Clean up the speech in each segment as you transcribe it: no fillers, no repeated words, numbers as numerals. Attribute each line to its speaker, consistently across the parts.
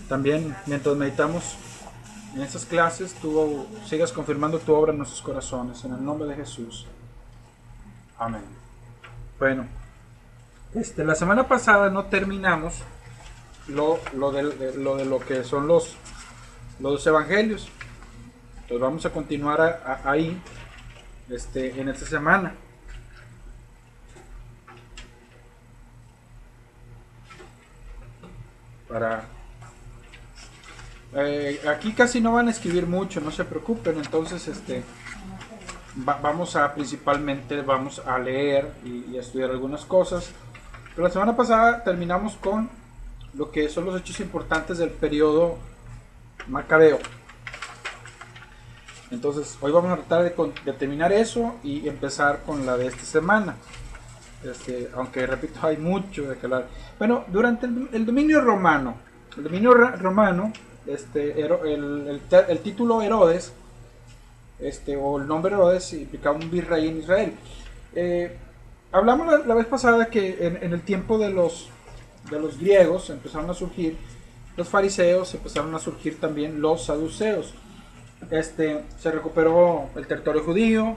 Speaker 1: también mientras meditamos en estas clases, tú sigas confirmando tu obra en nuestros corazones, en el nombre de Jesús. Amén. Bueno, la semana pasada no terminamos lo de lo que son los evangelios. Entonces vamos a continuar ahí en esta semana. Aquí casi no van a escribir mucho, no se preocupen. Entonces principalmente vamos a leer y a estudiar algunas cosas. Pero la semana pasada terminamos con lo que son los hechos importantes del periodo macabeo. Entonces hoy vamos a tratar de terminar eso y empezar con la de esta semana. Aunque repito, hay mucho de que hablar. Bueno, durante el dominio romano, el título Herodes, o el nombre Herodes, implicaba un virrey en Israel. Hablamos la vez pasada que en el tiempo de los griegos empezaron a surgir los fariseos, empezaron a surgir también los saduceos. Se recuperó el territorio judío,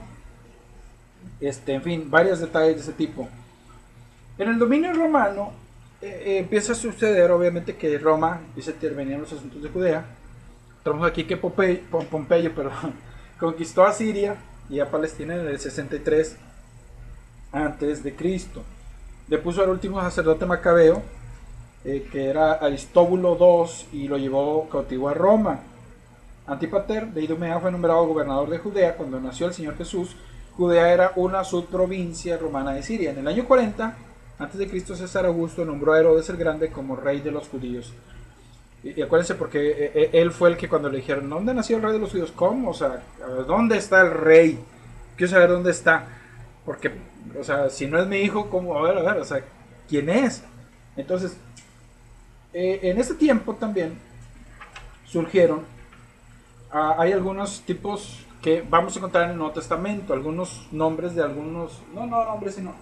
Speaker 1: en fin, varios detalles de ese tipo. En el dominio romano empieza a suceder, obviamente, que Roma empieza a intervenir en los asuntos de Judea. Tenemos aquí que Pompeyo conquistó a Siria y a Palestina en el 63 antes de Cristo. Le puso al último sacerdote macabeo, que era Aristóbulo II, y lo llevó cautivo a Roma. Antípater de Idumea fue nombrado gobernador de Judea cuando nació el Señor Jesús. Judea era una subprovincia romana de Siria. En el año 40 a.C., César Augusto nombró a Herodes el Grande como rey de los judíos. Y acuérdense, porque él fue el que, cuando le dijeron, ¿dónde nació el rey de los judíos? ¿Cómo? O sea, ¿dónde está el rey? Quiero saber dónde está. Porque, o sea, si no es mi hijo, ¿cómo? A ver, o sea, ¿quién es? Entonces, en ese tiempo también surgieron, hay algunos tipos que vamos a encontrar en el Nuevo Testamento, algunos nombres de algunos, no nombres, sino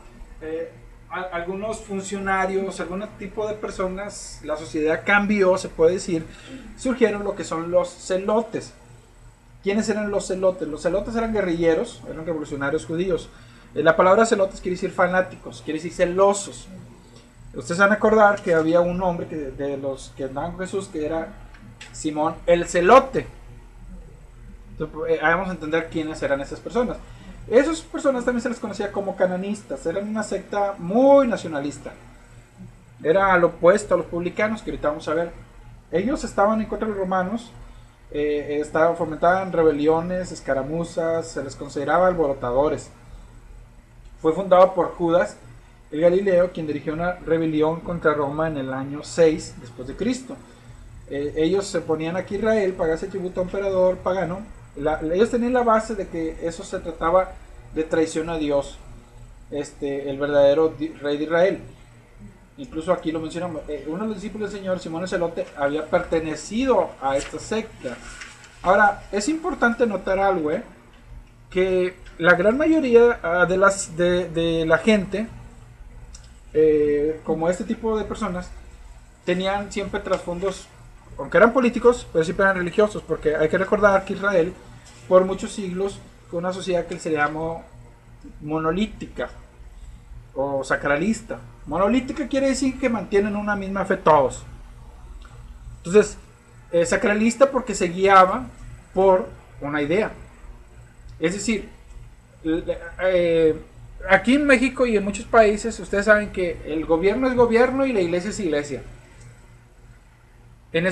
Speaker 1: algunos funcionarios, algún tipo de personas. La sociedad cambió, se puede decir. Surgieron lo que son los celotes. ¿Quiénes eran los celotes? Los celotes eran guerrilleros, eran revolucionarios judíos. La palabra celotes quiere decir fanáticos, quiere decir celosos. Ustedes van a acordar que había un hombre de los que andaban con Jesús, que era Simón el Celote. Entonces, vamos a entender quiénes eran esas personas. Esas personas también se les conocía como cananistas. Eran una secta muy nacionalista. Era al opuesto a los publicanos, que ahorita vamos a ver. Ellos estaban en contra de los romanos, fomentaban rebeliones, escaramuzas, se les consideraba alborotadores. Fue fundado por Judas el Galileo, quien dirigió una rebelión contra Roma en el año 6 después de Cristo. Ellos se ponían aquí a Israel, pagase tributo a un emperador pagano. Ellos tenían la base de que eso se trataba de traición a Dios, el verdadero rey de Israel. Incluso aquí lo mencionamos, uno de los discípulos del Señor, Simón el Celote, había pertenecido a esta secta. Ahora, es importante notar algo, que la gran mayoría de la gente, como este tipo de personas, tenían siempre trasfondos, aunque eran políticos, pero siempre eran religiosos, porque hay que recordar que Israel, por muchos siglos, fue una sociedad que se llamó monolítica o sacralista. Monolítica quiere decir que mantienen una misma fe todos. Entonces, sacralista porque se guiaba por una idea. Es decir, aquí en México y en muchos países, ustedes saben que el gobierno es gobierno y la iglesia es iglesia. En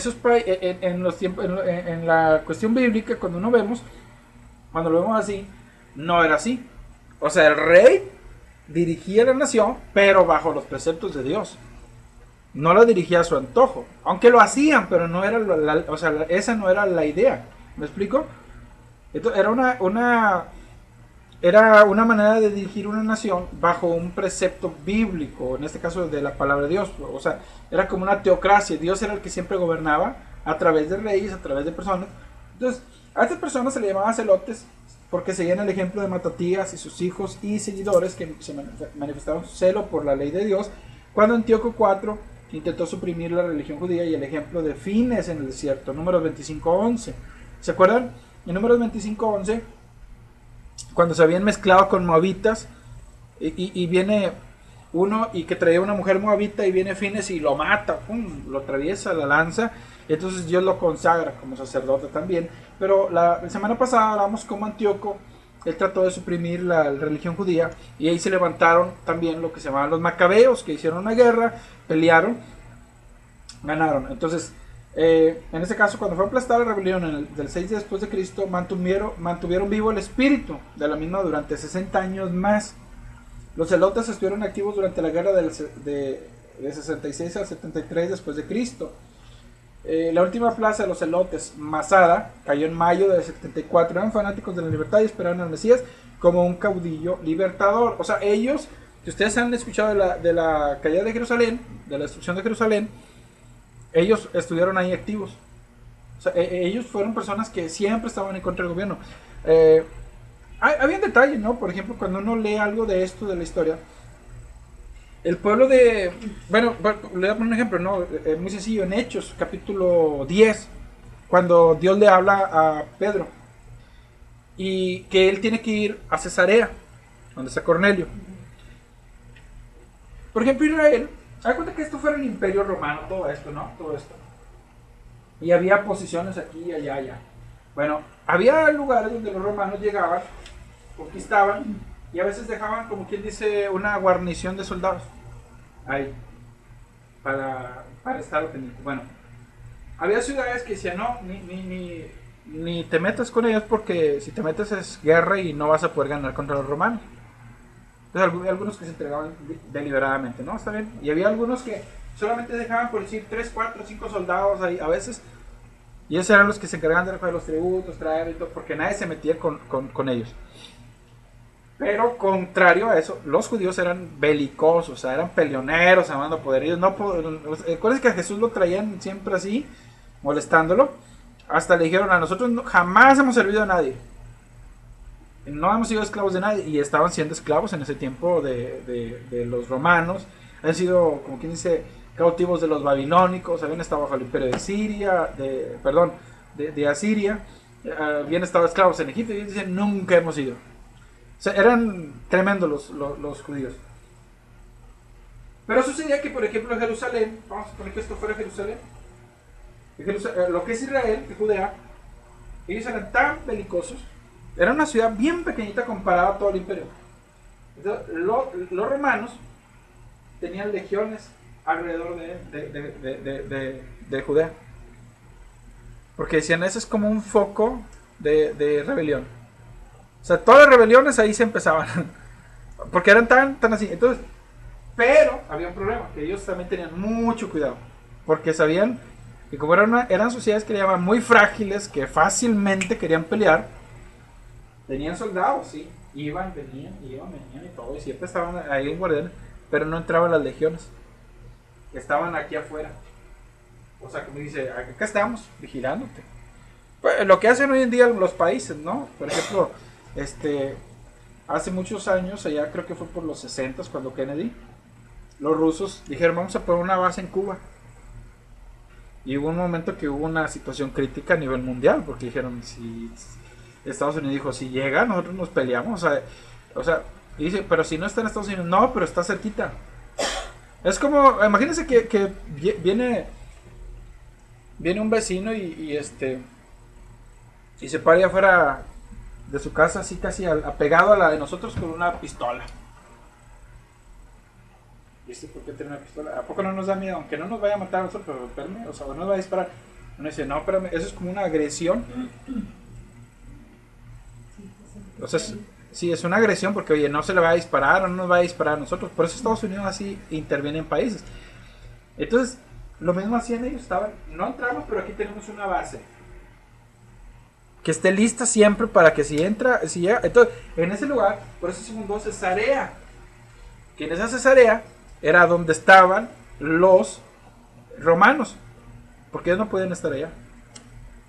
Speaker 1: la cuestión bíblica, cuando lo vemos así, no era así. O sea, el rey dirigía la nación, pero bajo los preceptos de Dios. No lo dirigía a su antojo, aunque lo hacían, pero no era esa no era la idea. ¿Me explico? Esto era una manera de dirigir una nación bajo un precepto bíblico, en este caso de la palabra de Dios. O sea, era como una teocracia. Dios era el que siempre gobernaba a través de reyes, a través de personas. Entonces, a estas personas se le llamaban celotes porque seguían el ejemplo de Matatías y sus hijos y seguidores, que se manifestaron su celo por la ley de Dios, cuando Antíoco IV intentó suprimir la religión judía y el ejemplo de Fines en el desierto, Números 25:11. ¿Se acuerdan? En Números 25:11, cuando se habían mezclado con moabitas, y viene uno y que traía una mujer moabita y viene Fines y lo mata, ¡pum!, lo atraviesa, la lanza, y entonces Dios lo consagra como sacerdote también. Pero la semana pasada hablamos como Antíoco, él trató de suprimir la religión judía, y ahí se levantaron también lo que se llamaban los macabeos, que hicieron una guerra, pelearon, ganaron. Entonces, en este caso, cuando fue aplastada la rebelión del 6 después de Cristo, mantuvieron vivo el espíritu de la misma durante 60 años más. Los celotes estuvieron activos durante la guerra de 66 al 73 después de Cristo. La última plaza de los celotes, Masada, cayó en mayo de 74. Eran fanáticos de la libertad y esperaban al Mesías como un caudillo libertador. O sea, ellos, si ustedes han escuchado de la caída de Jerusalén, de la destrucción de Jerusalén, ellos estuvieron ahí activos. O sea, ellos fueron personas que siempre estaban en contra del gobierno. Había un detalle, ¿no? Por ejemplo, cuando uno lee algo de esto, de la historia, el pueblo de... Bueno, le voy a poner un ejemplo, ¿no? Muy sencillo, en Hechos, capítulo 10, cuando Dios le habla a Pedro, y que él tiene que ir a Cesarea, donde está Cornelio. Por ejemplo, Israel, hay cuenta que esto fuera el imperio romano, todo esto, ¿no? Todo esto. Y había posiciones aquí y allá, allá. Bueno, había lugares donde los romanos llegaban, conquistaban, y a veces dejaban, como quien dice, una guarnición de soldados ahí, para estar pendiente. Bueno, había ciudades que decían, no, ni te metas con ellos, porque si te metes es guerra y no vas a poder ganar contra los romanos. Entonces había algunos que se entregaban deliberadamente, ¿no? Está bien. Y había algunos que solamente dejaban, por decir, 3, 4, 5 soldados ahí a veces, y esos eran los que se encargaban de recoger los tributos, traer y todo, porque nadie se metía con ellos. Pero contrario a eso, los judíos eran belicosos, o sea, eran peleoneros, amando poder. Ellos no, acuérdense que a Jesús lo traían siempre así, molestándolo. Hasta le dijeron, a nosotros jamás hemos servido a nadie. No hemos sido esclavos de nadie. Y estaban siendo esclavos en ese tiempo de los romanos. Han sido, como quien dice, cautivos de los babilónicos. Habían estado bajo el imperio de Siria, de Asiria. Habían estado esclavos en Egipto. Y ellos dicen, nunca hemos ido. O sea, eran tremendos los judíos. Pero sucedía que, por ejemplo, en Jerusalén, vamos a poner que esto fuera Jerusalén, lo que es Israel, que Judea, ellos eran tan belicosos, era una ciudad bien pequeñita comparada a todo el imperio. Entonces, los romanos tenían legiones alrededor de Judea, porque decían, ese es como un foco de rebelión. O sea, todas las rebeliones ahí se empezaban, porque eran tan así. Entonces, pero había un problema, que ellos también tenían mucho cuidado, porque sabían que como eran sociedades que le llamaban muy frágiles, que fácilmente querían pelear, tenían soldados, sí, venían y todo, y siempre estaban ahí en guardia, pero no entraban las legiones, estaban aquí afuera. O sea, como dice, acá estamos, vigilándote. Pues, lo que hacen hoy en día los países, ¿no? Por ejemplo, hace muchos años, allá creo que fue por los 60, cuando Kennedy, los rusos dijeron, vamos a poner una base en Cuba. Y hubo un momento que hubo una situación crítica a nivel mundial, porque dijeron, si Estados Unidos dijo, si llega, nosotros nos peleamos. O sea, y dice, pero si no está en Estados Unidos, no, pero está cerquita. Es como, imagínense que viene un vecino y se para ahí afuera de su casa, así casi apegado a la de nosotros, con una pistola. ¿Viste por qué tiene una pistola? ¿A poco no nos da miedo? Aunque no nos vaya a matar a nosotros, pero espérame, o sea, no nos va a disparar. Uno dice, no, espérame, eso es como una agresión. O sea, sí, es una agresión porque, oye, no se le va a disparar o no nos va a disparar a nosotros. Por eso Estados Unidos así interviene en países. Entonces, lo mismo hacían ellos, no entramos, pero aquí tenemos una base que esté lista siempre para que si llega. Entonces, en ese lugar, por eso se fundó Cesarea. Que en esa Cesarea era donde estaban los romanos, porque ellos no podían estar allá.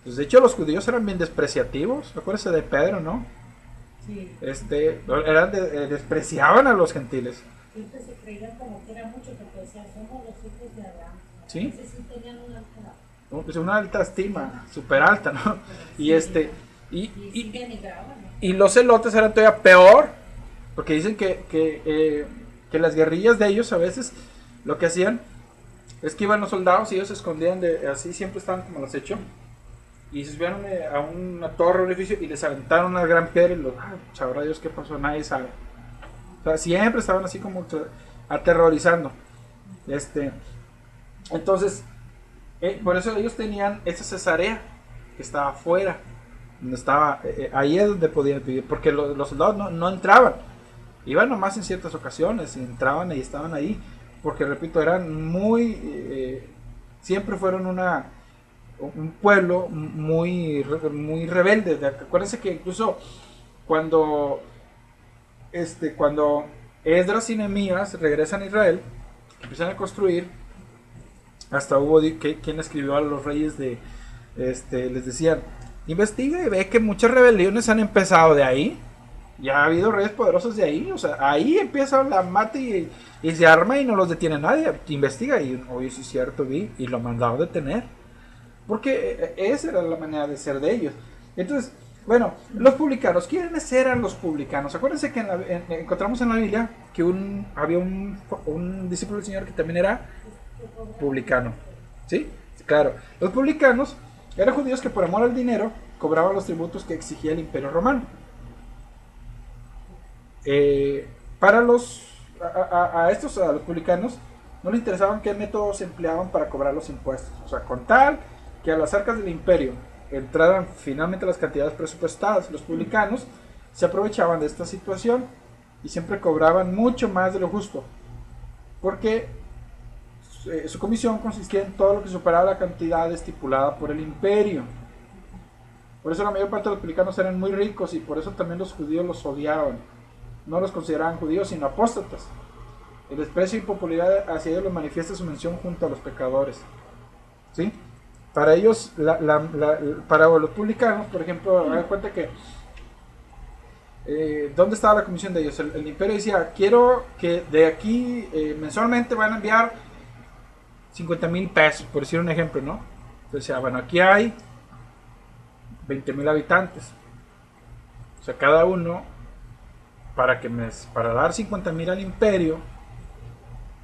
Speaker 1: Pues de hecho los judíos eran bien despreciativos. Acuérdense de Pedro, ¿no? Sí. Despreciaban a los gentiles.
Speaker 2: Siempre se creían como que era mucho, porque decían, somos los hijos de Abraham.
Speaker 1: ¿Sí?
Speaker 2: Ese sí tenían una alta.
Speaker 1: ¿No? Pues una alta estima, súper alta, ¿no? Y y,
Speaker 2: Y
Speaker 1: y,
Speaker 2: sí denigraban, ¿no?
Speaker 1: y los celotes eran todavía peor, porque dicen que las guerrillas de ellos a veces lo que hacían es que iban los soldados y ellos se escondían así, siempre estaban como al acecho, y se subieron a una torre, un edificio, y les aventaron una gran piedra y sabrá Dios qué pasó, nadie sabe. O sea, siempre estaban así como aterrorizando. Este, entonces, por eso ellos tenían esa Cesarea que estaba afuera, donde estaba, ahí es donde podían vivir, porque los soldados no entraban, iban nomás en ciertas ocasiones, y entraban y estaban ahí, porque repito, eran siempre fueron un pueblo muy rebelde. Acuérdense que incluso cuando, cuando Esdras y Nehemías regresan a Israel, empiezan a construir, hasta hubo quien escribió a los reyes les decían, investiga y ve que muchas rebeliones han empezado de ahí. Ya ha habido reyes poderosos de ahí, o sea, ahí empieza la mate y se arma y no los detiene nadie. Investiga y, oye, sí es cierto, vi, y lo mandaron detener. Porque esa era la manera de ser de ellos. Entonces, bueno, los publicanos, ¿quiénes eran los publicanos? Acuérdense que encontramos en la Biblia que había un discípulo del Señor que también era publicano. ¿Sí? Claro. Los publicanos eran judíos que por amor al dinero cobraban los tributos que exigía el Imperio Romano. Para los publicanos no les interesaban qué métodos empleaban para cobrar los impuestos. O sea, con tal que a las arcas del imperio entraran finalmente las cantidades presupuestadas, los publicanos se aprovechaban de esta situación y siempre cobraban mucho más de lo justo, porque su comisión consistía en todo lo que superaba la cantidad estipulada por el imperio. Por eso la mayor parte de los publicanos eran muy ricos y por eso también los judíos los odiaban. No los consideraban judíos sino apóstatas. El desprecio y popularidad hacia ellos lo manifiesta su mención junto a los pecadores. ¿Sí? Para ellos, para los publicanos, por ejemplo, me doy cuenta que ¿dónde estaba la comisión de ellos? El imperio decía, quiero que de aquí mensualmente van a enviar 50,000 pesos, por decir un ejemplo, ¿no? Entonces, bueno, aquí hay 20,000 habitantes. O sea, cada uno, para dar 50,000 al imperio,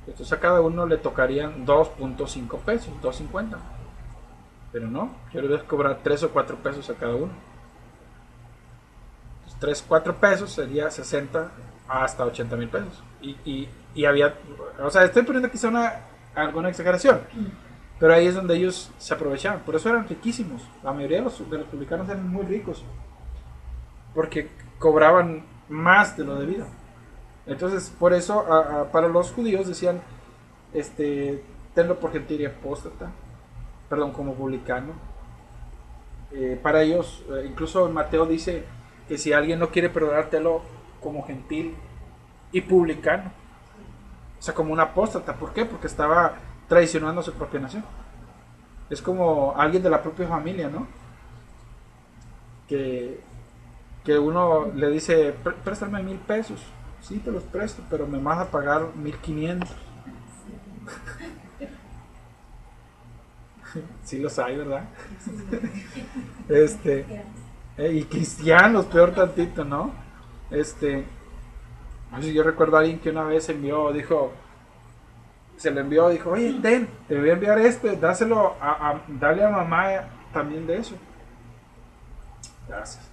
Speaker 1: entonces a cada uno le tocarían 2.5 pesos, 2.50. Pero no, quiero cobrar 3 o 4 pesos a cada uno. 3, 4 pesos sería 60 hasta 80,000 pesos. Y había, o sea, estoy poniendo quizá alguna exageración, pero ahí es donde ellos se aprovechaban. Por eso eran riquísimos. La mayoría de los publicanos eran muy ricos, porque cobraban más de lo debido. Entonces, por eso, para los judíos decían, tenlo por gentil y apóstata, perdón, como publicano. Para ellos, incluso Mateo dice que si alguien no quiere perdonártelo como gentil y publicano, o sea, como un apóstata. ¿Por qué? Porque estaba traicionando a su propia nación. Es como alguien de la propia familia, ¿no? Que uno le dice, préstame 1,000 pesos. Sí, te los presto, pero me vas a pagar 1,500. Sí los hay, ¿verdad? Y cristianos, peor tantito, ¿no? Yo recuerdo a alguien que una vez se le envió, dijo, oye, te voy a enviar dale a mamá también de eso. Gracias.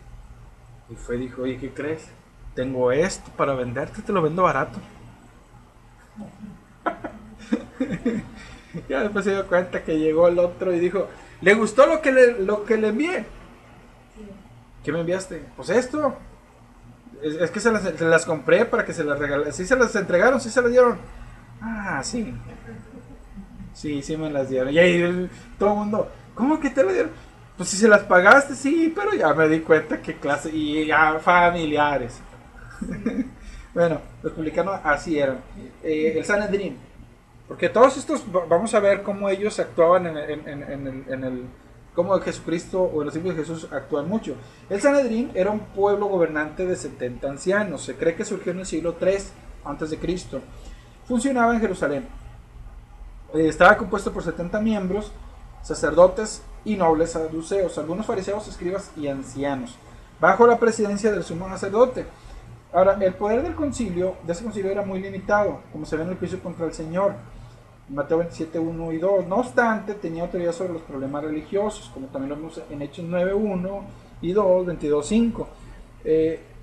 Speaker 1: Y dijo, oye, ¿qué crees? Tengo esto para venderte, te lo vendo barato. Ya después se dio cuenta que llegó el otro y dijo, ¿le gustó lo que le envié? ¿Qué me enviaste? Pues esto. Es que se las compré para que se las regalaran. ¿Sí se las entregaron? ¿Sí se las dieron? Ah, sí. Sí me las dieron. Y ahí todo el mundo, ¿cómo que te las dieron? Pues si se las pagaste, sí, pero ya me di cuenta qué clase. Y ya familiares. Bueno, los publicanos así eran. El Sanedrín. Porque todos estos, vamos a ver cómo ellos actuaban en el cómo Jesucristo o en los tiempos de Jesús actúan mucho. El Sanedrín era un pueblo gobernante de 70 ancianos. Se cree que surgió en el siglo III a.C., funcionaba en Jerusalén. Estaba compuesto por 70 miembros, sacerdotes y nobles saduceos, algunos fariseos, escribas y ancianos, bajo la presidencia del sumo sacerdote. Ahora, el poder del concilio, de ese concilio, era muy limitado, como se ve en el juicio contra el Señor, Mateo 27, 1 y 2. No obstante, tenía autoridad sobre los problemas religiosos, como también lo vemos en Hechos 9, 1 y 2, 22, 5.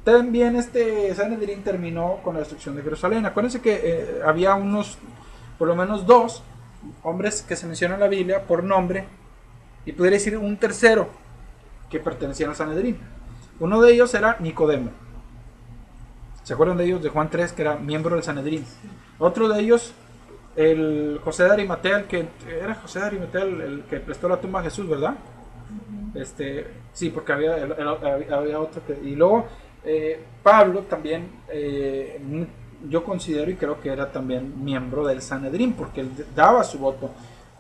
Speaker 1: También este Sanedrín terminó con la destrucción de Jerusalén. Acuérdense que había unos, por lo menos dos hombres que se mencionan en la Biblia por nombre, y pudiera decir un tercero que pertenecían al Sanedrín. Uno de ellos era Nicodemo. ¿Se acuerdan de ellos? De Juan 3, que era miembro del Sanedrín. Otro de ellos, el José de Arimatea, el que prestó la tumba a Jesús, ¿verdad? Sí, porque había otro que... Y luego Pablo también, yo considero y creo que era también miembro del Sanedrín, porque él daba su voto.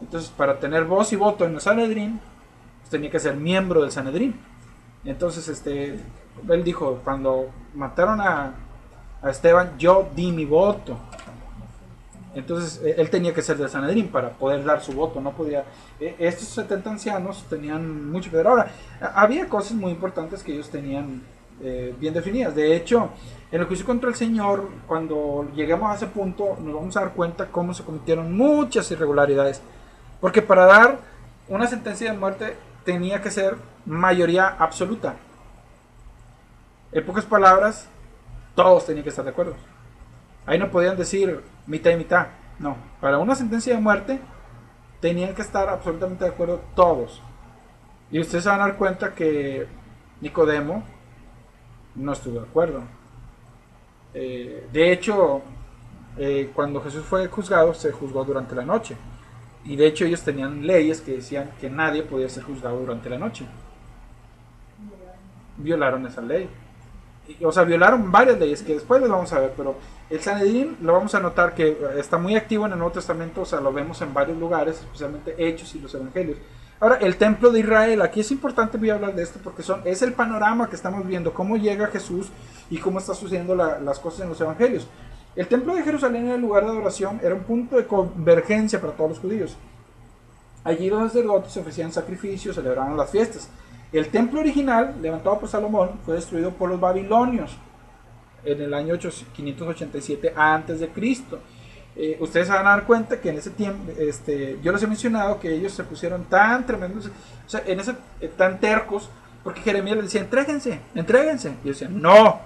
Speaker 1: Entonces, para tener voz y voto en el Sanedrín, pues tenía que ser miembro del Sanedrín. Entonces, él dijo, cuando mataron a Esteban, yo di mi voto. Entonces, él tenía que ser del Sanedrín para poder dar su voto. No podía. Estos 70 ancianos tenían mucho que ver. Ahora, había cosas muy importantes que ellos tenían bien definidas. De hecho, en el juicio contra el Señor, cuando lleguemos a ese punto, nos vamos a dar cuenta cómo se cometieron muchas irregularidades. Porque para dar una sentencia de muerte tenía que ser mayoría absoluta. En pocas palabras, todos tenían que estar de acuerdo. Ahí no podían decir mitad y mitad. No, para una sentencia de muerte tenían que estar absolutamente de acuerdo todos. Y ustedes se van a dar cuenta que Nicodemo no estuvo de acuerdo. De hecho, cuando Jesús fue juzgado, se juzgó durante la noche. Y de hecho ellos tenían leyes que decían que nadie podía ser juzgado durante la noche. Violaron esa ley. O sea, violaron varias leyes que después les vamos a ver, pero el Sanedrín lo vamos a notar que está muy activo en el Nuevo Testamento, o sea, lo vemos en varios lugares, especialmente Hechos y los Evangelios. Ahora, el templo de Israel, aquí es importante, voy a hablar de esto porque es el panorama que estamos viendo, cómo llega Jesús y cómo está sucediendo las cosas en los Evangelios. El templo de Jerusalén era el lugar de adoración, era un punto de convergencia para todos los judíos. Allí los sacerdotes se ofrecían sacrificios, celebraban las fiestas. El templo original, levantado por Salomón, fue destruido por los babilonios en el año 587 a.C. Ustedes se van a dar cuenta que en ese tiempo, yo les he mencionado que ellos se pusieron tan tremendos, o sea, tan tercos, porque Jeremías les decía, entréguense. Y decían, no,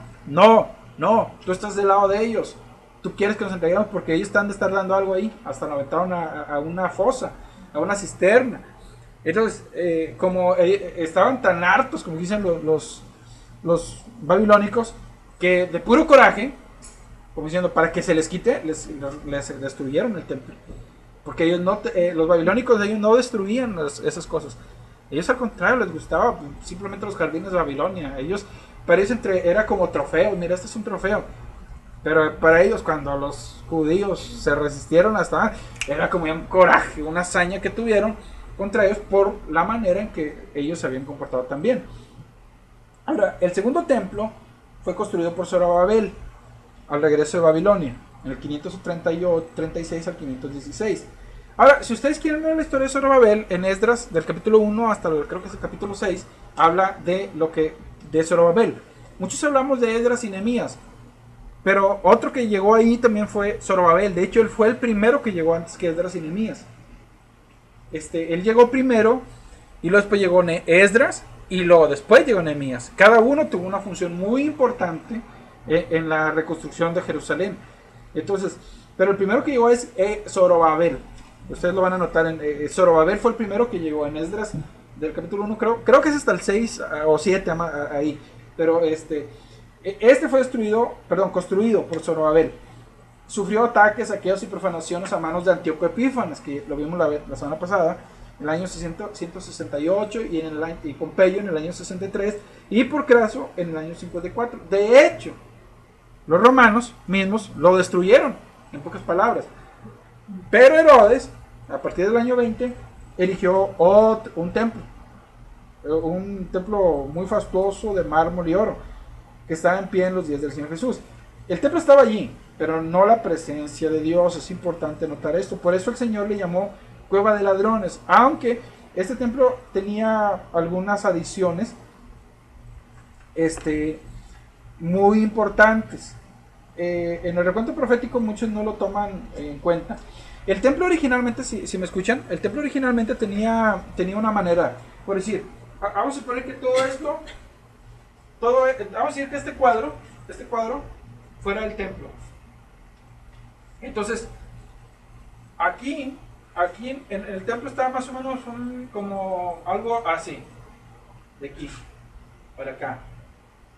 Speaker 1: tú estás del lado de ellos, tú quieres que nos entreguemos porque ellos están de estar dando algo ahí, hasta nos aventaron a una fosa, a una cisterna. Entonces, como estaban tan hartos, como dicen los babilónicos, que de puro coraje, como diciendo, para que se les quite, les destruyeron el templo. Porque ellos los babilónicos, ellos no destruían esas cosas. Ellos al contrario, les gustaba simplemente los jardines de Babilonia. Ellos, para ellos era como trofeo, mira, este es un trofeo. Pero para ellos, cuando los judíos se resistieron hasta, era como un coraje, una hazaña que tuvieron contra ellos por la manera en que ellos se habían comportado también. Ahora, el segundo templo fue construido por Zorobabel al regreso de Babilonia, en el 536 al 516. Ahora, si ustedes quieren ver la historia de Zorobabel, en Esdras, del capítulo 1 hasta creo que es el capítulo 6, habla de Zorobabel. Muchos hablamos de Esdras y Nehemías, pero otro que llegó ahí también fue Zorobabel. De hecho, él fue el primero que llegó antes que Esdras y Nehemías. Él llegó primero y luego después llegó Esdras y luego después llegó Nehemías. Cada uno tuvo una función muy importante en la reconstrucción de Jerusalén. Entonces, pero el primero que llegó es Zorobabel. Ustedes lo van a notar. Zorobabel fue el primero que llegó en Esdras del capítulo 1, creo que es hasta el 6 o 7 ahí. Pero fue construido por Zorobabel. Sufrió ataques, saqueos y profanaciones a manos de Antíoco Epífanes, que lo vimos la semana pasada, en el año 168, y Pompeyo en el año 63, y por Craso en el año 54. De hecho, los romanos mismos lo destruyeron, en pocas palabras. Pero Herodes, a partir del año 20, erigió un templo muy fastuoso de mármol y oro, que estaba en pie en los días del Señor Jesús. El templo estaba allí, pero no la presencia de Dios. Es importante notar esto. Por eso el Señor le llamó cueva de ladrones, aunque este templo tenía algunas adiciones muy importantes. En el recuento profético muchos no lo toman en cuenta. El templo originalmente, si me escuchan, el templo originalmente tenía una manera, por decir, vamos a suponer que todo esto, vamos a decir que este cuadro fuera el templo. Entonces, aquí en el templo estaba más o menos como algo así, de aquí para acá.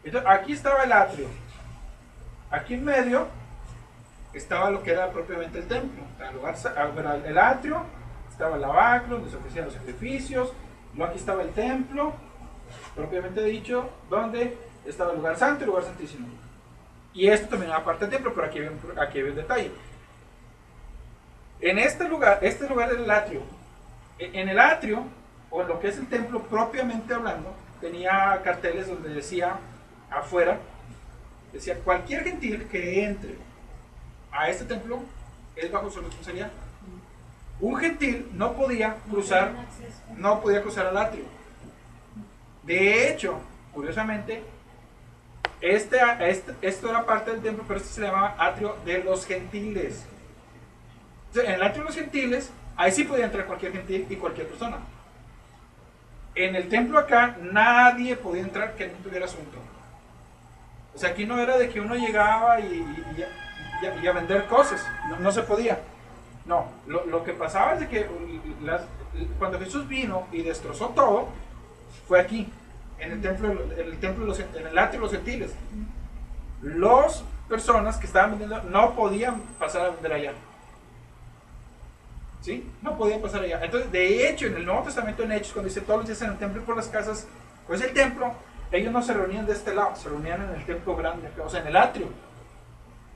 Speaker 1: Entonces, aquí estaba el atrio. Aquí en medio estaba lo que era propiamente el templo. El atrio, estaba el lavacro, donde se ofrecían los sacrificios. Luego aquí estaba el templo, propiamente dicho, donde estaba el lugar santo y el lugar santísimo. Y esto también era parte del templo, pero aquí había un detalle. En este lugar era el atrio. En el atrio, o en lo que es el templo propiamente hablando, tenía carteles donde decía afuera, decía cualquier gentil que entre a este templo es bajo su responsabilidad. Un gentil no podía cruzar al atrio. De hecho, curiosamente, esto era parte del templo, pero esto se llamaba atrio de los gentiles. Entonces, en el atrio de los gentiles, ahí sí podía entrar cualquier gentil y cualquier persona. En el templo acá, nadie podía entrar que no tuviera asunto. O sea, aquí no era de que uno llegaba y a vender cosas, no se podía. No, lo que pasaba es de que cuando Jesús vino y destrozó todo, fue aquí, en el templo, en el atrio de los gentiles. Las personas que estaban vendiendo no podían pasar a vender allá. ¿Sí? No podían pasar allá. Entonces, de hecho, en el Nuevo Testamento, en Hechos, cuando dice todos los días en el templo y por las casas, pues el templo, ellos no se reunían de este lado, se reunían en el templo grande, o sea, en el atrio.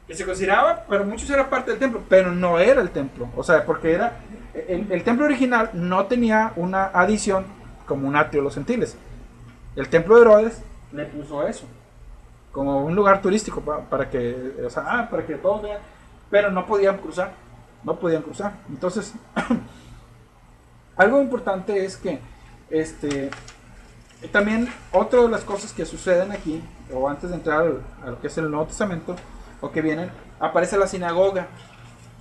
Speaker 1: Que se consideraba, pero muchos era parte del templo, pero no era el templo. O sea, porque era el templo original no tenía una adición como un atrio de los gentiles. El templo de Herodes le puso eso, como un lugar turístico para que todos vean, pero no podían cruzar. Entonces, algo importante es que también otra de las cosas que suceden aquí, o antes de entrar a lo que es el Nuevo Testamento, o que vienen, aparece la sinagoga.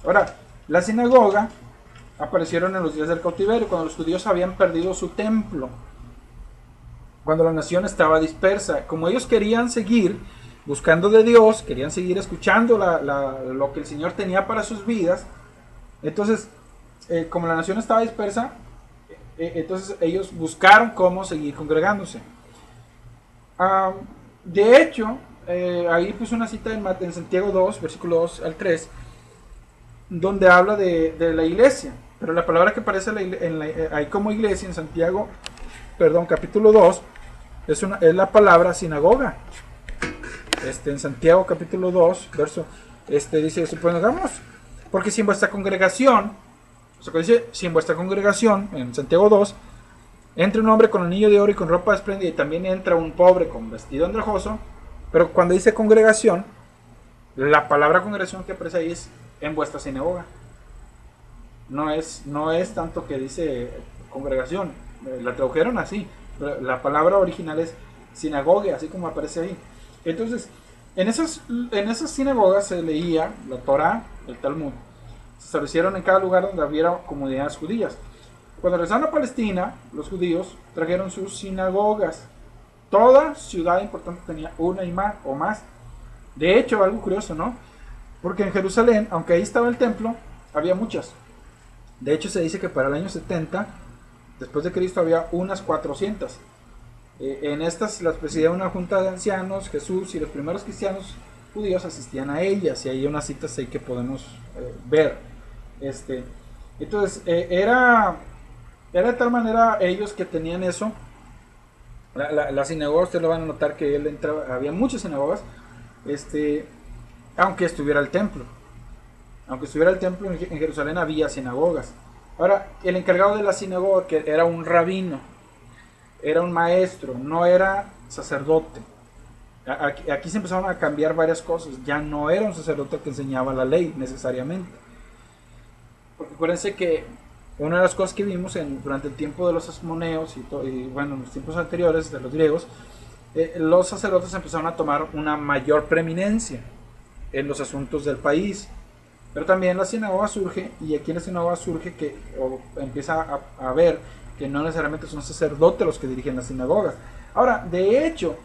Speaker 1: Ahora, la sinagoga aparecieron en los días del cautiverio, cuando los judíos habían perdido su templo, cuando la nación estaba dispersa. Como ellos querían seguir buscando de Dios, querían seguir escuchando lo que el Señor tenía para sus vidas, entonces, como la nación estaba dispersa, entonces ellos buscaron cómo seguir congregándose. De hecho, ahí puse una cita en Santiago 2, versículo 2 al 3, donde habla de la iglesia. Pero la palabra que aparece ahí como iglesia en Santiago, capítulo 2, es la palabra sinagoga. En Santiago capítulo 2, verso, dice, supongamos, porque si en vuestra congregación, en Santiago 2, entra un hombre con anillo de oro y con ropa espléndida, y también entra un pobre con vestido andrajoso, pero cuando dice congregación, la palabra congregación que aparece ahí es en vuestra sinagoga. No es tanto que dice congregación, la tradujeron así, pero la palabra original es sinagoga, así como aparece ahí. Entonces, en esas sinagogas se leía la Torah, el Talmud. Se establecieron en cada lugar donde hubiera comunidades judías. Cuando regresaron a Palestina, los judíos trajeron sus sinagogas. Toda ciudad importante tenía una o más. De hecho, algo curioso, ¿no? Porque en Jerusalén, aunque ahí estaba el templo, había muchas. De hecho, se dice que para el año 70, después de Cristo, había unas 400. En estas las presidía una junta de ancianos, Jesús, y los primeros cristianos judíos asistían a ellas, y hay unas citas ahí que podemos ver. Entonces, era de tal manera ellos que tenían eso. La sinagoga, ustedes lo van a notar que él entraba, había muchas sinagogas, aunque estuviera el templo. Aunque estuviera el templo en Jerusalén, había sinagogas. Ahora, el encargado de la sinagoga, que era un rabino, era un maestro, no era sacerdote. Aquí se empezaron a cambiar varias cosas. Ya no era un sacerdote el que enseñaba la ley necesariamente. Porque acuérdense que una de las cosas que vimos durante el tiempo de los asmoneos y bueno, en los tiempos anteriores de los griegos, los sacerdotes empezaron a tomar una mayor preeminencia en los asuntos del país. Pero también la sinagoga surge, y aquí en la sinagoga surge que empieza a ver que no necesariamente son sacerdotes los que dirigen las sinagogas. Ahora, de hecho,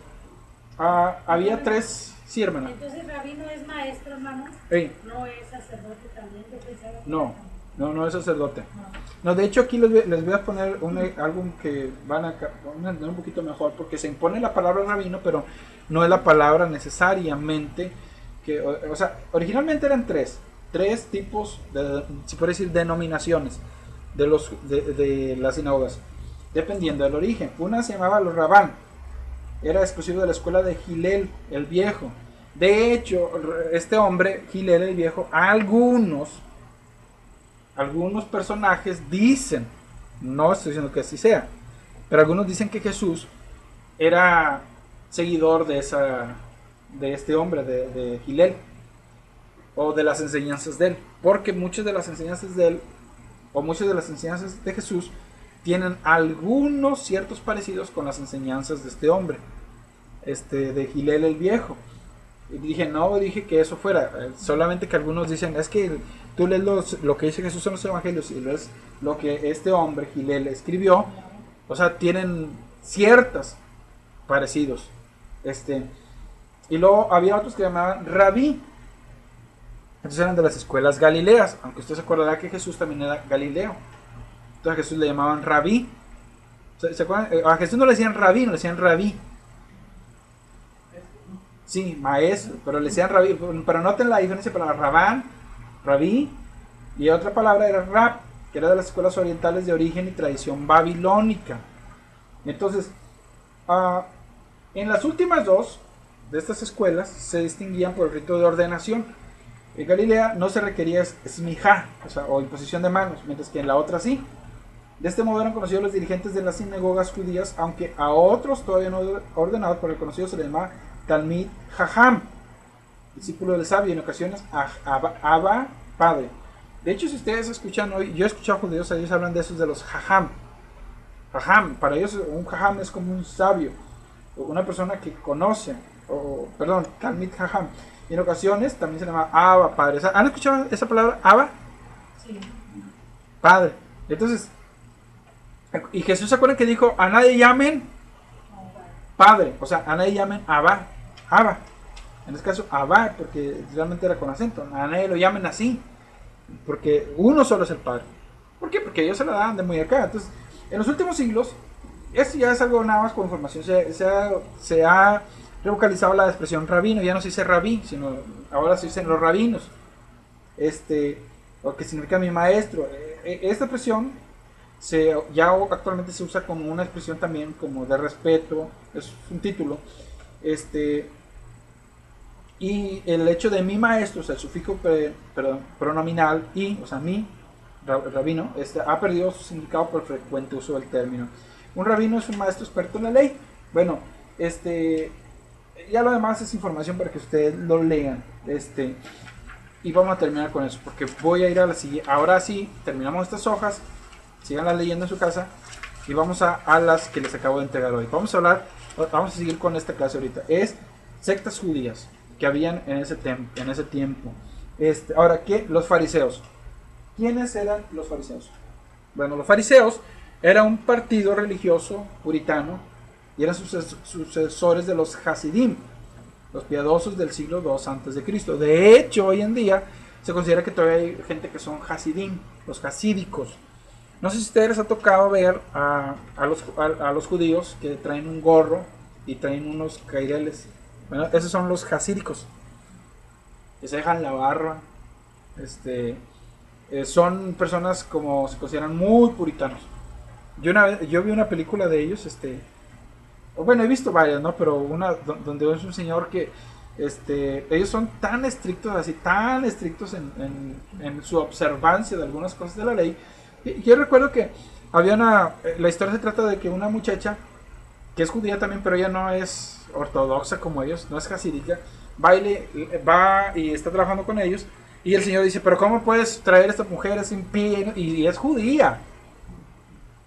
Speaker 1: había tres... Sí, hermana.
Speaker 2: Entonces, Rabí no es maestro, hermano.
Speaker 1: Hey.
Speaker 2: No es sacerdote también. Yo pensaba que
Speaker 1: No es sacerdote. No, de hecho aquí les voy a poner algo que van a entender un poquito mejor, porque se impone la palabra rabino, pero no es la palabra necesariamente que, o sea, originalmente eran tres tipos se puede decir, denominaciones de las sinagogas, dependiendo del origen. Una se llamaba los Rabán, era exclusivo de la escuela de Gilel el Viejo. De hecho, este hombre, Gilel el Viejo, algunos personajes dicen, no estoy diciendo que así sea, pero algunos dicen que Jesús era seguidor de este hombre, de Gilel, o de las enseñanzas de él, porque muchas de las enseñanzas de él, o muchas de las enseñanzas de Jesús, tienen algunos ciertos parecidos con las enseñanzas de este hombre, de Gilel el Viejo. Y dije que eso fuera, solamente que algunos dicen, es que tú lees lo que dice Jesús en los evangelios y lees lo que este hombre, Gilel, escribió, o sea, tienen ciertos parecidos. Y luego había otros que llamaban Rabí. Entonces eran de las escuelas galileas, aunque usted se acordará que Jesús también era galileo. Entonces a Jesús le llamaban Rabí. ¿Se acuerdan? A Jesús no le decían Rabí, no le decían Rabí. Sí, maestro, pero le decían Rabí. Pero noten la diferencia para Rabán, Rabí, y otra palabra era Rab, que era de las escuelas orientales de origen y tradición babilónica. Entonces, en las últimas dos de estas escuelas se distinguían por el rito de ordenación. En Galilea no se requería smijá, o imposición de manos, mientras que en la otra sí. De este modo eran conocidos los dirigentes de las sinagogas judías, aunque a otros todavía no ordenados por el conocido se les llama Talmid Jajam, discípulo del sabio, en ocasiones Abba, padre. De hecho, si ustedes escuchan hoy, yo he escuchado judíos, ellos hablan de esos de los Jajam. Jajam, para ellos un Jajam es como un sabio, una persona que conoce, Talmid Jajam. Y en ocasiones también se llama Abba, padre. ¿Han escuchado esa palabra, Abba?
Speaker 2: Sí.
Speaker 1: Padre. Entonces, y Jesús se acuerda que dijo, a nadie llamen padre, o sea, a nadie llamen Abba. En este caso, Abba, porque realmente era con acento. A nadie lo llamen así, porque uno solo es el padre. ¿Por qué? Porque ellos se la dan de muy acá. Entonces, en los últimos siglos, esto ya es algo nada más con información. Se ha revocalizado la expresión rabino, ya no se dice rabí, sino ahora se dicen los rabinos, lo que significa mi maestro. Esta expresión ya actualmente se usa como una expresión también como de respeto, es un título, y el hecho de mi maestro, o sea, el sufijo pronominal y, o sea, mi rabino, ha perdido su significado por el frecuente uso del término. Un rabino es un maestro experto en la ley. Bueno, ya lo demás es información para que ustedes lo lean. Y vamos a terminar con eso, porque voy a ir a la siguiente. Ahora sí, terminamos estas hojas. Síganlas leyendo en su casa. Y vamos a las que les acabo de entregar hoy. Vamos a seguir con esta clase ahorita. Es sectas judías que habían en ese tiempo. Ahora, ¿qué? Los fariseos. ¿Quiénes eran los fariseos? Bueno, los fariseos era un partido religioso puritano y eran sucesores de los Hasidim, los piadosos del siglo II a.C. De hecho, hoy en día se considera que todavía hay gente que son Hasidim, los hasídicos. No sé si a ustedes les ha tocado ver a los judíos que traen un gorro y traen unos caireles. Bueno, esos son los hasídicos, que se dejan la barba. Son personas como se consideran muy puritanos. Yo vi una película de ellos, bueno, he visto varias, ¿no? Pero una donde es un señor que ellos son tan estrictos en su observancia de algunas cosas de la ley. Y yo recuerdo que había la historia se trata de que una muchacha que es judía también, pero ella no es ortodoxa como ellos, no es hasídica, va y está trabajando con ellos, y el Señor dice, pero ¿cómo puedes traer a esta mujer sin pie? Y es judía,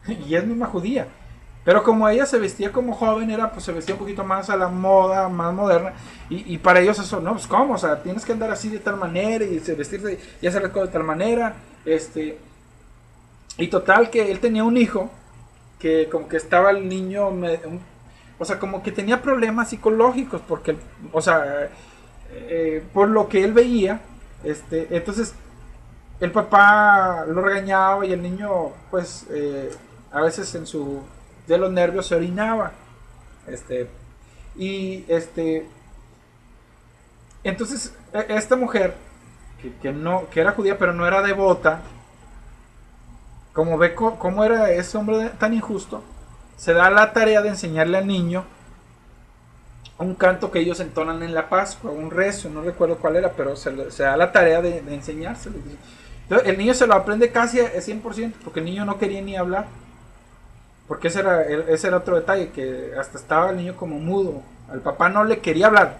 Speaker 1: y es misma judía. Pero como ella se vestía como joven, pues se vestía un poquito más a la moda, más moderna, y para ellos eso, no, pues ¿cómo? O sea, tienes que andar así de tal manera, y vestirse y hacer las cosas de tal manera, y total que él tenía un hijo, que como que estaba el niño, o sea, como que tenía problemas psicológicos, porque, o sea, por lo que él veía, entonces el papá lo regañaba y el niño, pues, a veces de los nervios se orinaba, y entonces esta mujer, que era judía pero no era devota, como ve cómo era ese hombre tan injusto, se da la tarea de enseñarle al niño un canto que ellos entonan en la Pascua, un rezo, no recuerdo cuál era, pero se da la tarea de enseñárselo. Entonces, el niño se lo aprende casi a 100%, porque el niño no quería ni hablar. Porque ese era otro detalle, que hasta estaba el niño como mudo. Al papá no le quería hablar.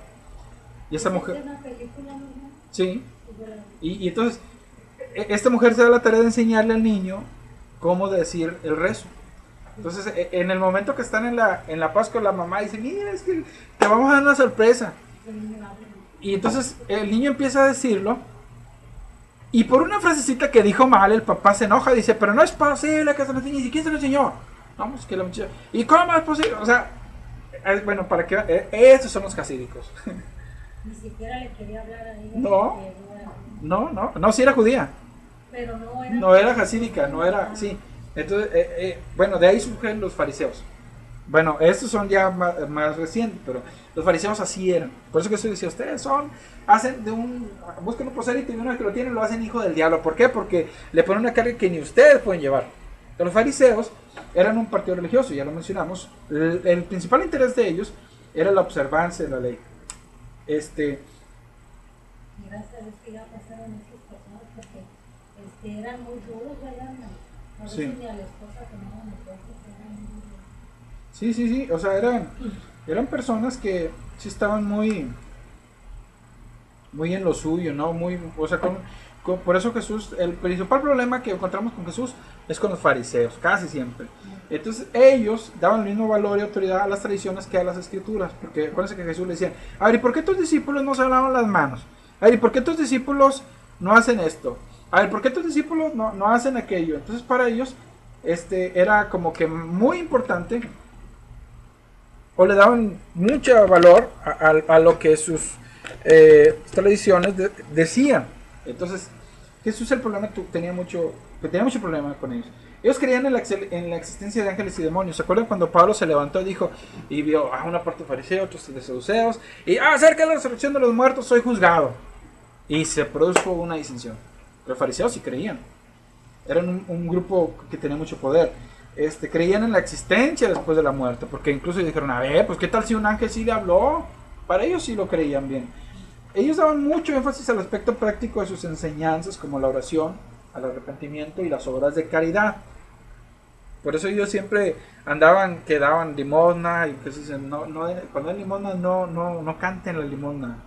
Speaker 1: Y esa mujer...
Speaker 2: una película, ¿no?
Speaker 1: Sí. Y entonces, esta mujer se da la tarea de enseñarle al niño cómo decir el rezo. Entonces, en el momento que están en la Pascua, la mamá dice, mira, es que te vamos a dar una sorpresa. Y entonces el niño empieza a decirlo, y por una frasecita que dijo mal, el papá se enoja, dice, pero no es posible que se lo enseñe. ¿Y quién se lo enseñó? Vamos, que la muchacha. ¿Y cómo es posible? O sea, bueno, para que estos son los hasídicos.
Speaker 2: Ni siquiera le quería hablar a ella.
Speaker 1: No, sí era judía.
Speaker 2: Pero
Speaker 1: no era hasídica, no era, sí. Entonces, bueno, de ahí surgen los fariseos. Bueno, estos son ya más recientes, pero los fariseos así eran. Por eso que eso decía, ustedes buscan un prosélito y una que lo tienen, lo hacen hijo del diablo. ¿Por qué? Porque le ponen una carga que ni ustedes pueden llevar. Pero los fariseos eran un partido religioso, ya lo mencionamos. El principal interés de ellos era la observancia de la ley.
Speaker 2: Gracias a Dios que ya pasaron esas personas, porque eran muy duros, ¿verdad? A veces
Speaker 1: Sí.
Speaker 2: ni a la esposa tomaban en cuenta, eran muy duros.
Speaker 1: Sí, o sea, eran personas que sí estaban muy en lo suyo, ¿no? O sea, por eso Jesús, el principal problema que encontramos con Jesús es con los fariseos, casi siempre. Entonces ellos daban el mismo valor y autoridad a las tradiciones que a las escrituras, porque acuérdense que Jesús le decía, a ver, ¿y por qué tus discípulos no se lavan las manos? A ver, ¿y por qué tus discípulos no hacen esto? A ver, ¿por qué tus discípulos no hacen aquello? Entonces para ellos era como que muy importante, o le daban mucho valor a lo que sus tradiciones decían. Entonces Jesús el problema tenía mucho problema con ellos. Ellos creían en la existencia de ángeles y demonios. ¿Se acuerdan cuando Pablo se levantó y dijo, y vio a una parte de fariseos, otros de saduceos, y acerca de la resurrección de los muertos soy juzgado? Y se produjo una disensión. Pero los fariseos sí creían. Eran un grupo que tenía mucho poder. Creían en la existencia después de la muerte, porque incluso dijeron, a ver, pues qué tal si un ángel sí le habló. Para ellos sí lo creían bien. Ellos daban mucho énfasis al aspecto práctico de sus enseñanzas, como la oración, al arrepentimiento y las obras de caridad. Por eso ellos siempre que daban limosna, y que se dicen, cuando hay limosna no canten la limosna.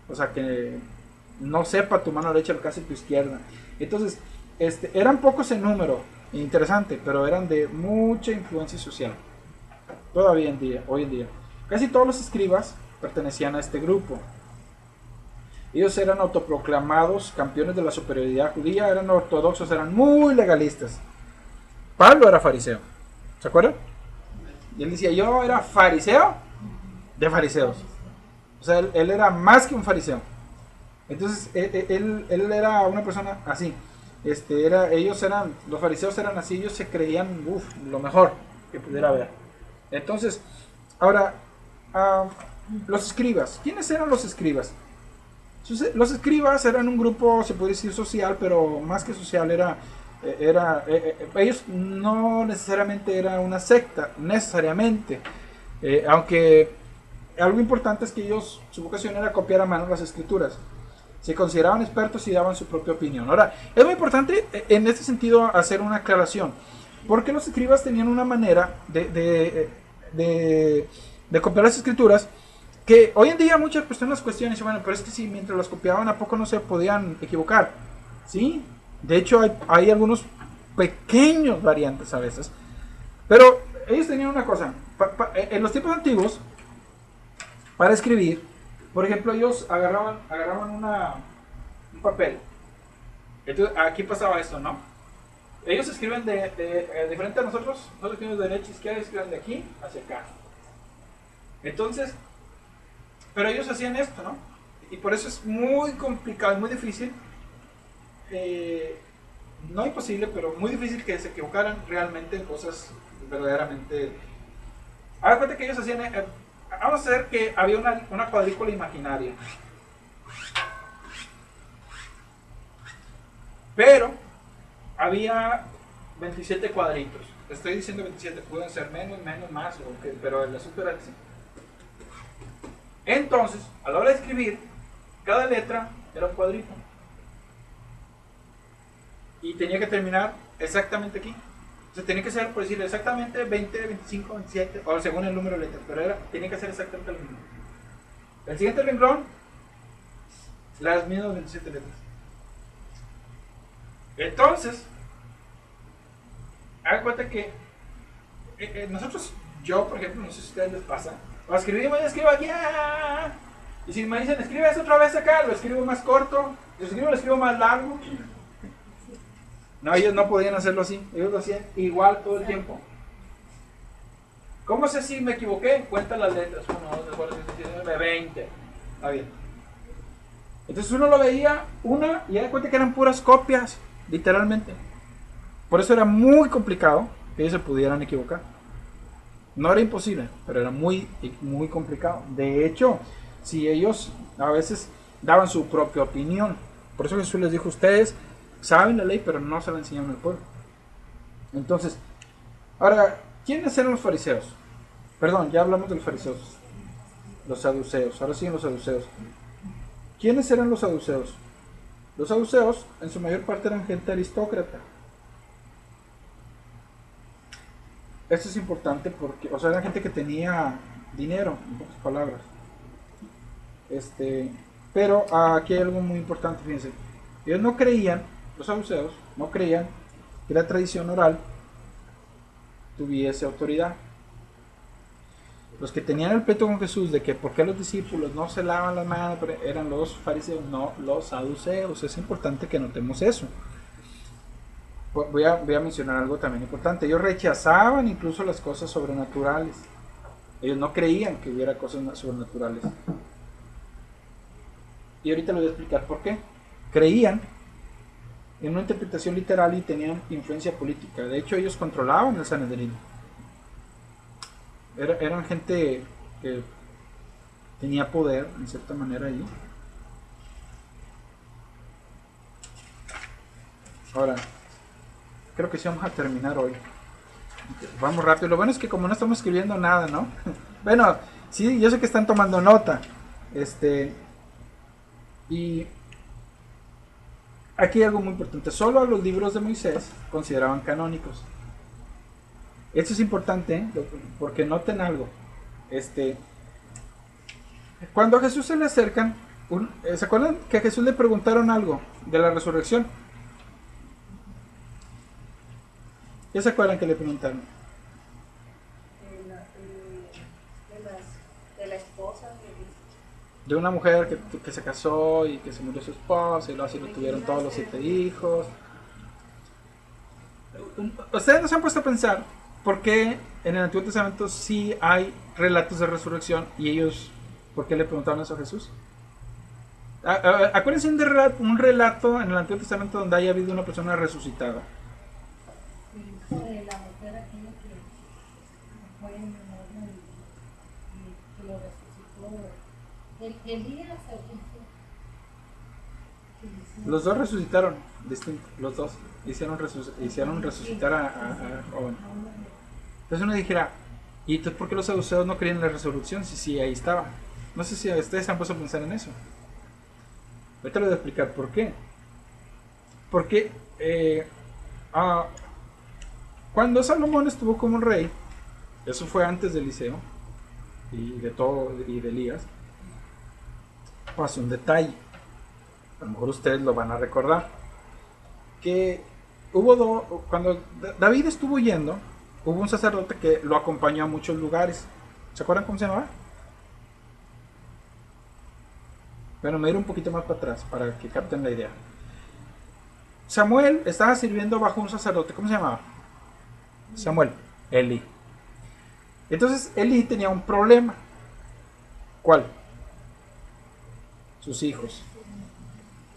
Speaker 1: O sea, que no sepa tu mano derecha lo que hace tu izquierda. Entonces, eran pocos en número, interesante, pero eran de mucha influencia social. Todavía hoy en día. Casi todos los escribas pertenecían a este grupo. Ellos eran autoproclamados campeones de la superioridad judía, eran ortodoxos, eran muy legalistas. Pablo era fariseo, ¿se acuerdan? Y él decía, yo era fariseo de fariseos. O sea, él era más que un fariseo. Entonces, él era una persona así. Los fariseos eran así, ellos se creían lo mejor que pudiera haber. Entonces, ahora, los escribas. ¿Quiénes eran los escribas? Los escribas eran un grupo, se puede decir social, pero más que social ellos no necesariamente era una secta, necesariamente. Aunque algo importante es que su vocación era copiar a mano las escrituras. Se consideraban expertos y daban su propia opinión. Ahora, es muy importante en este sentido hacer una aclaración, porque los escribas tenían una manera de copiar las escrituras, que hoy en día muchas personas cuestionan y dicen, bueno, pero es que si mientras las copiaban, ¿a poco no se podían equivocar? Sí, de hecho hay algunos pequeños variantes a veces, pero ellos tenían una cosa, en los tiempos antiguos, para escribir, por ejemplo, ellos agarraban un papel. Entonces, aquí pasaba esto, ¿no? Ellos escriben diferente a nosotros escribimos de derecha a izquierda, escriben de aquí hacia acá. Entonces, pero ellos hacían esto, ¿no? Y por eso es muy complicado, es muy difícil, no imposible, pero muy difícil que se equivocaran realmente en cosas verdaderamente. Ahora cuenta que ellos hacían, vamos a hacer que había una cuadrícula imaginaria. Pero había 27 cuadritos. Estoy diciendo 27, pueden ser menos, más, pero el asunto era así. Entonces, a la hora de escribir, cada letra era un cuadrito. Y tenía que terminar exactamente aquí. O sea, tenía que ser, por decir, exactamente 20, 25, 27, o según el número de letras, pero tenía que ser exactamente el mismo. El siguiente renglón, las mismas 27 letras. Entonces, hagan cuenta que nosotros, yo por ejemplo, no sé si a ustedes les pasa, o escribimos y escribo aquí, y si me dicen escribe eso otra vez acá, lo escribo más corto, lo escribo más largo. No, ellos no podían hacerlo así, ellos lo hacían igual todo el tiempo. ¿Cómo sé si me equivoqué? Cuenta las letras, 1, 2, 3, 4, 5, 6, 7, 9, 20. Está bien. Entonces uno lo veía y da cuenta que eran puras copias, literalmente. Por eso era muy complicado que ellos se pudieran equivocar. No era imposible, pero era muy, muy complicado. De hecho, si ellos a veces daban su propia opinión, por eso Jesús les dijo, ustedes saben la ley, pero no se la enseñaron al pueblo. Entonces, ahora, ¿quiénes eran los fariseos? Perdón, ya hablamos de los fariseos. Los saduceos, ahora siguen los saduceos. ¿Quiénes eran los saduceos? Los saduceos, en su mayor parte, eran gente aristócrata. Esto es importante porque, o sea, era gente que tenía dinero, en pocas palabras. Pero aquí hay algo muy importante, fíjense. Ellos no creían, los saduceos, no creían que la tradición oral tuviese autoridad. Los que tenían el pleito con Jesús de que por qué los discípulos no se lavan las manos eran los fariseos, no los saduceos. Es importante que notemos eso. Voy a mencionar algo también importante. Ellos rechazaban incluso las cosas sobrenaturales. Ellos no creían que hubiera cosas sobrenaturales. Y ahorita les voy a explicar por qué. Creían en una interpretación literal y tenían influencia política. De hecho, ellos controlaban el Sanedrín. Eran gente que tenía poder, en cierta manera, ahí. Ahora, creo que sí vamos a terminar hoy. Vamos rápido. Lo bueno es que como no estamos escribiendo nada, ¿no? Bueno, sí, yo sé que están tomando nota. Y aquí hay algo muy importante. Solo a los libros de Moisés consideraban canónicos. Esto es importante, ¿eh? Porque noten algo. Cuando a Jesús se le acercan, ¿se acuerdan que a Jesús le preguntaron algo de la resurrección? ¿Qué se acuerdan que le preguntaron?
Speaker 2: De la esposa.
Speaker 1: De una mujer que se casó y que se murió su esposa y luego así lo tuvieron todos los 7 hijos. Ustedes no se han puesto a pensar por qué en el Antiguo Testamento sí hay relatos de resurrección y ellos, ¿por qué le preguntaron eso a Jesús? Acuérdense un relato en el Antiguo Testamento donde haya habido una persona resucitada.
Speaker 2: La mujer aquella que fue en el horno y que lo resucitó. Elías
Speaker 1: Los dos resucitaron, distinto, los dos hicieron resucitar a Owen. Entonces uno dijera, ¿y entonces por qué los saduceos no creían en la resurrección? Si ahí estaba. No sé si ustedes se han puesto a pensar en eso. Ahorita les voy a explicar por qué. Porque cuando Salomón estuvo como rey, Eso fue antes de Eliseo y de todo y de Elías. Pasó un detalle, a lo mejor ustedes lo van a recordar, que cuando David estuvo yendo, hubo un sacerdote que lo acompañó a muchos lugares. ¿Se acuerdan cómo se llamaba? Bueno, me iré un poquito más para atrás para que capten la idea. Samuel estaba sirviendo bajo un sacerdote, ¿cómo se llamaba? Samuel, Eli. Entonces Eli tenía un problema. ¿Cuál? Sus hijos.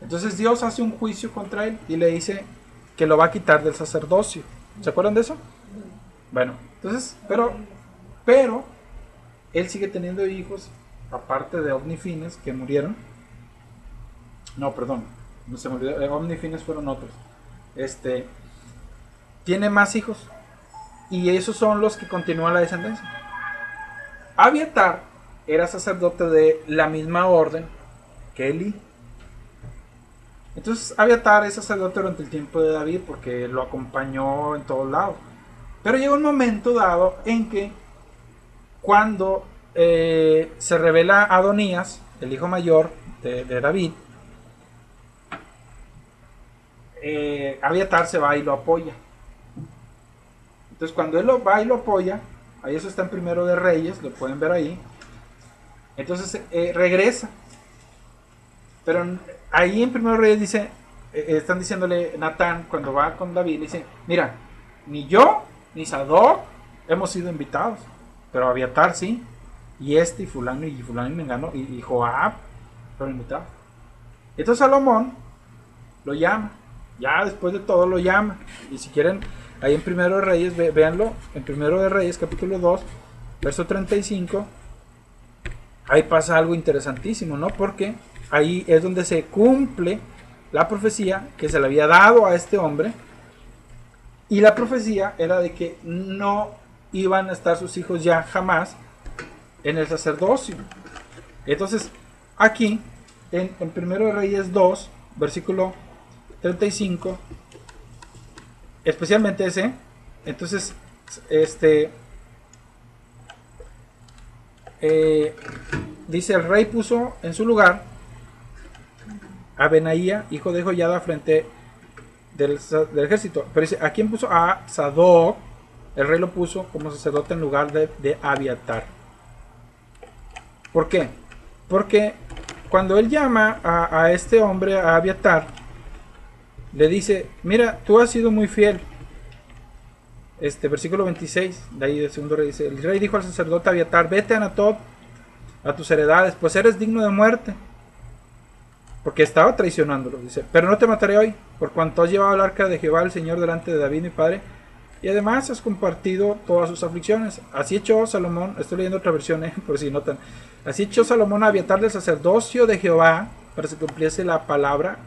Speaker 1: Entonces Dios hace un juicio contra él y le dice que lo va a quitar del sacerdocio. ¿Se acuerdan de eso? Bueno, entonces, pero él sigue teniendo hijos, aparte de Ofni y Fines, que murieron. No, perdón, no se me olvidó, Ofni y Fines fueron otros. Tiene más hijos y esos son los que continúan la descendencia. Abiatar era sacerdote de la misma orden que Eli. Entonces Abiatar es sacerdote durante el tiempo de David porque lo acompañó en todos lados. Pero llega un momento dado en que cuando se revela Adonías, el hijo mayor de David, Abiatar se va y lo apoya. Entonces cuando él va y lo apoya, ahí eso está en Primero de Reyes, lo pueden ver ahí. Entonces regresa. Pero ahí en Primero de Reyes dice, están diciéndole Natán cuando va con David, dice, mira, ni yo ni Sadoc hemos sido invitados, pero Abiatar sí, y fulano y mengano y Joab fueron invitados. Entonces Salomón lo llama, ya después de todo lo llama, y si quieren ahí en Primero de Reyes, véanlo, en Primero de Reyes capítulo 2 verso 35, ahí pasa algo interesantísimo, ¿no? Porque ahí es donde se cumple la profecía que se le había dado a este hombre. Y la profecía era de que no iban a estar sus hijos ya jamás en el sacerdocio. Entonces, aquí, en 1 Reyes 2, versículo 35, especialmente ese, entonces, dice, el rey puso en su lugar a Benaía, hijo de Joiada, frente del ejército. Pero dice, ¿a quién puso? A Sadoc. El rey lo puso como sacerdote en lugar de Abiatar. ¿Por qué? Porque cuando él llama a este hombre, a Abiatar, le dice, mira, tú has sido muy fiel. Versículo 26, de ahí del segundo rey, dice, el rey dijo al sacerdote Abiatar, vete a Anatot, a tus heredades, pues eres digno de muerte. Porque estaba traicionándolo, dice, pero no te mataré hoy, por cuanto has llevado el arca de Jehová el Señor delante de David mi padre, y además has compartido todas sus aflicciones. Así echó Salomón, estoy leyendo otra versión, por si notan, así echó Salomón a Abiatar del sacerdocio de Jehová, para que se cumpliese la palabra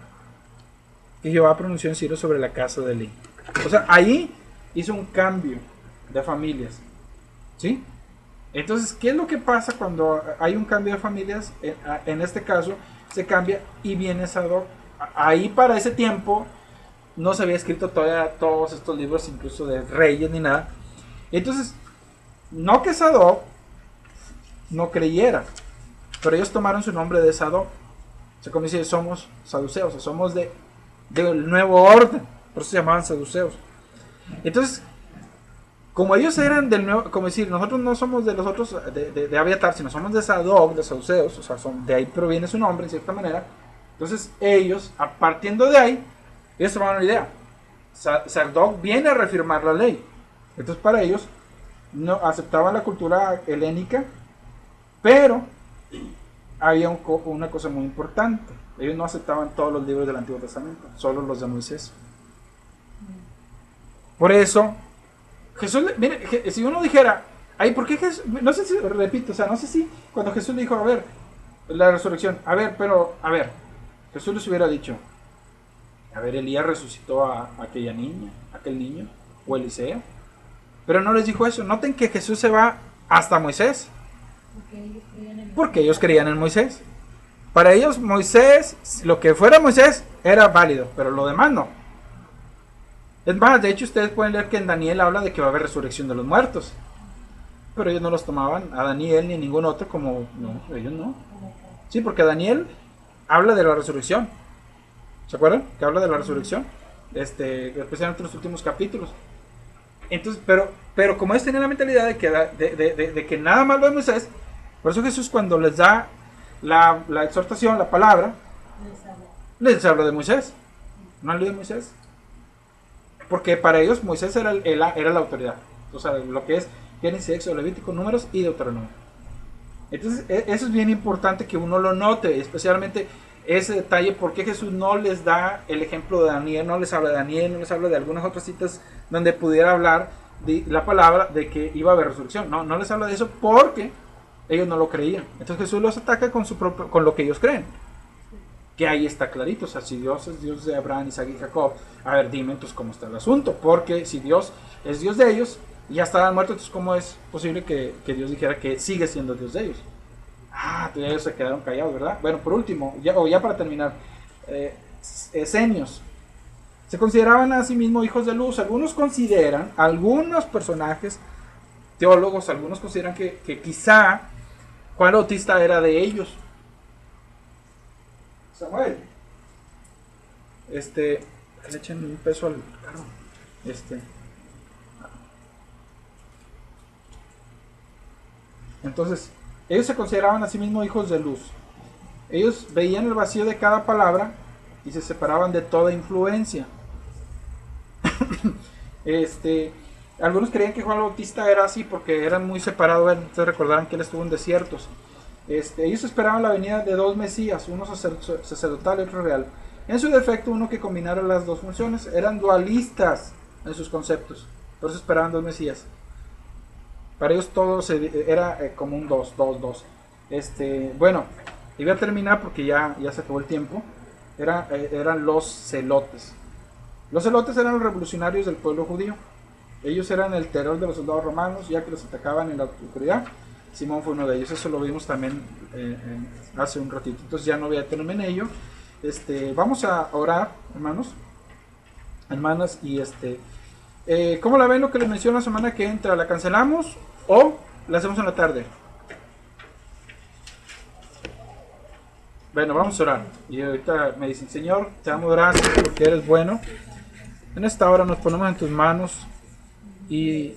Speaker 1: que Jehová pronunció en Ciro sobre la casa de Eli. O sea, ahí hizo un cambio de familias, ¿sí? Entonces, ¿qué es lo que pasa cuando hay un cambio de familias? En este caso, se cambia y viene Sadoc. Ahí para ese tiempo no se había escrito todavía todos estos libros, incluso de reyes ni nada. Entonces, no que Sadoc no creyera, pero ellos tomaron su nombre de Sadoc. O sea, como dice, somos saduceos, o somos del nuevo orden, por eso se llamaban saduceos. Entonces, como ellos eran del nuevo, como decir, nosotros no somos de los otros de Abiatar, sino somos de Sadoc, de saduceos, o sea, de ahí proviene su nombre en cierta manera. Entonces ellos, partiendo de ahí, ellos tomaron una idea. Sadoc viene a reafirmar la ley. Entonces para ellos no aceptaban la cultura helénica, pero había una cosa muy importante. Ellos no aceptaban todos los libros del Antiguo Testamento, solo los de Moisés. Por eso Jesús, mire, si uno dijera, ay, ¿por qué Jesús? No sé si, repito, o sea, no sé si cuando Jesús dijo, a ver, la resurrección, Jesús les hubiera dicho, a ver, Elías resucitó a aquel niño, o Eliseo, pero no les dijo eso. Noten que Jesús se va hasta Moisés, porque ellos creían en Moisés. Para ellos Moisés, lo que fuera Moisés, era válido, pero lo demás no. Es más, de hecho ustedes pueden leer que en Daniel habla de que va a haber resurrección de los muertos. pero ellos no los tomaban a Daniel ni a ningún otro como, no, ellos no. Sí, porque Daniel habla de la resurrección. ¿Se acuerdan? Que habla de la resurrección. Especialmente en los últimos capítulos. Entonces, pero como ellos tenían la mentalidad de que nada más lo de Moisés, por eso Jesús cuando les da la exhortación, la palabra, les habla de Moisés. No habla de Moisés. Porque para ellos Moisés era la autoridad. O sea, lo que es Génesis, Éxodo, Levítico, Números y Deuteronomio. Entonces, eso es bien importante que uno lo note, especialmente ese detalle, porque Jesús no les da el ejemplo de Daniel, no les habla de Daniel, no les habla de algunas otras citas donde pudiera hablar de la palabra de que iba a haber resurrección. No, no les habla de eso porque ellos no lo creían. Entonces Jesús los ataca con lo que ellos creen. Que ahí está clarito, o sea, si Dios es Dios de Abraham, Isaac y Jacob, a ver, dime entonces cómo está el asunto, porque si Dios es Dios de ellos y ya estaban muertos, entonces cómo es posible que Dios dijera que sigue siendo Dios de ellos. Entonces ellos se quedaron callados, ¿verdad? Bueno, por último, ya para terminar, esenios, se consideraban a sí mismos hijos de luz. Algunos personajes, teólogos, algunos consideran que quizá Juan Bautista era de ellos. Samuel, que le echen un peso al carro. Entonces, ellos se consideraban a sí mismos hijos de luz. Ellos veían el vacío de cada palabra y se separaban de toda influencia. Algunos creían que Juan Bautista era así porque eran muy separados. Ustedes recordarán que él estuvo en desiertos. Ellos esperaban la venida de dos Mesías, uno sacerdotal y otro real. En su defecto, uno que combinara las dos funciones. Eran dualistas en sus conceptos, por eso esperaban dos Mesías. Para ellos todo era como un 2. Bueno, y voy a terminar porque ya se acabó el tiempo. Eran los celotes. Los celotes eran los revolucionarios del pueblo judío. Ellos eran el terror de los soldados romanos, ya que los atacaban en la oscuridad. Simón fue uno de ellos, eso lo vimos también hace un ratito, entonces ya no voy a detenerme en ello. Vamos a orar, hermanas, y ¿cómo la ven lo que les menciono la semana que entra? ¿La cancelamos o la hacemos en la tarde? Bueno, vamos a orar. Y ahorita me dicen, Señor, te damos gracias porque eres bueno. En esta hora nos ponemos en tus manos y